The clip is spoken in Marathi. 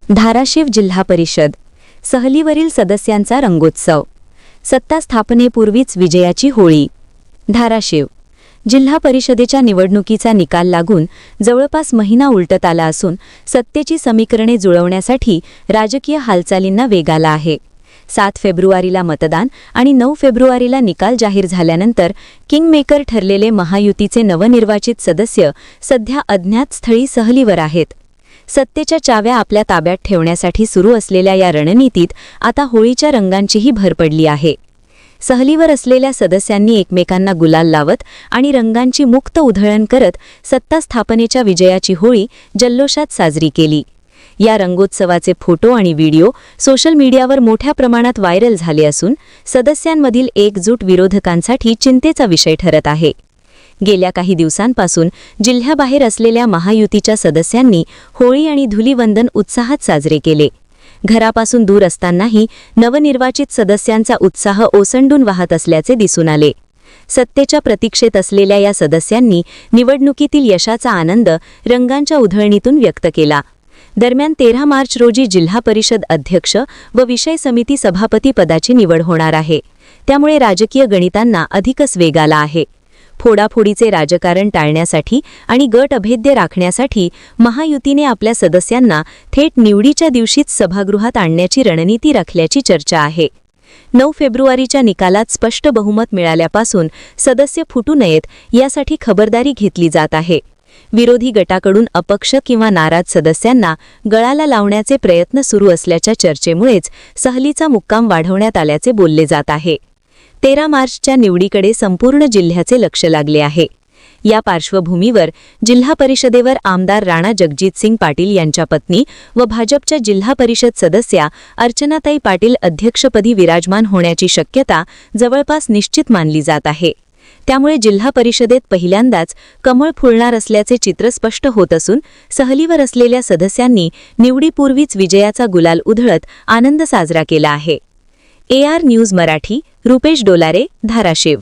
धाराशिव जिल्हा परिषद सहलीवरील सदस्यांचा रंगोत्सव। सत्ता स्थापनेपूर्वीच विजयाची होळी। धाराशिव जिल्हा परिषदेच्या निवडणुकीचा निकाल लागून जवळपास महिना उलटत आला असून सत्तेची समीकरणे जुळवण्यासाठी राजकीय हालचालींना वेग आला आहे। 7 फेब्रुवारीला मतदान आणि 9 फेब्रुवारीला निकाल जाहीर झाल्यानंतर किंगमेकर ठरलेले महायुतीचे नवनिर्वाचित सदस्य सध्या अज्ञात स्थळी सहलीवर आहेत। सत्तेच्या चाव्या आपल्या ताब्यात ठेवण्यासाठी सुरू असलेल्या या रणनीतीत आता होळीच्या रंगांचीही भर पडली आहे। सहलीवर असलेल्या सदस्यांनी एकमेकांना गुलाल लावत आणि रंगांची मुक्त उधळण करत सत्ता स्थापनेच्या विजयाची होळी जल्लोषात साजरी केली। या रंगोत्सवाचे फोटो आणि व्हिडिओ सोशल मीडियावर मोठ्या प्रमाणात व्हायरल झाले असून सदस्यांमधील एकजूट विरोधकांसाठी चिंतेचा विषय ठरत आहे। गेल्या काही दिवसांपासून जिल्ह्याबाहेर असलेल्या महायुतीच्या सदस्यांनी होळी आणि धुलीवंदन उत्साहात साजरे केले। घरापासून दूर असतानाही नवनिर्वाचित सदस्यांचा उत्साह ओसंडून वाहत असल्याचे दिसून आले। सत्तेच्या प्रतीक्षेत असलेल्या या सदस्यांनी निवडणुकीतील यशाचा आनंद रंगांच्या उधळणीतून व्यक्त केला। दरम्यान 13 मार्च रोजी जिल्हा परिषद अध्यक्ष व विषय समिती सभापती पदाची निवड होणार आहे, त्यामुळे राजकीय गणितांना अधिकच वेग आला आहे। फोडाफोडीचे राजकारण टाळण्यासाठी आणि गट अभेद्य राखण्यासाठी महायुतीने आपल्या सदस्यांना थेट निवडीच्या दिवशीच सभागृहात आणण्याची रणनीती राखल्याची चर्चा आहे। 9 फेब्रुवारीच्या निकालात स्पष्ट बहुमत मिळाल्यापासून सदस्य फुटू नयेत यासाठी खबरदारी घेतली जात आहे। विरोधी गटाकडून अपक्ष किंवा नाराज सदस्यांना गळाला लावण्याचे प्रयत्न सुरू असल्याच्या चर्चेमुळेच सहलीचा मुक्काम वाढवण्यात आल्याचे बोलले जात आहे। 13 मार्चच्या निवडीकडे संपूर्ण जिल्ह्याचे लक्ष लागले आहे। या पार्श्वभूमीवर जिल्हा परिषदेवर आमदार राणा जगजितसिंग पाटील यांच्या पत्नी व भाजपच्या जिल्हा परिषद सदस्या अर्चनाताई पाटील अध्यक्षपदी विराजमान होण्याची शक्यता जवळपास निश्चित मानली जात आहे। त्यामुळे जिल्हा परिषदेत पहिल्यांदाच कमळ फुलणार असल्याचे चित्र स्पष्ट होत असून सहलीवर असलेल्या सदस्यांनी निवडीपूर्वीच विजयाचा गुलाल उधळत आनंद साजरा केला आहे। AR news Marathi, Rupesh Dolare, Dharashiv.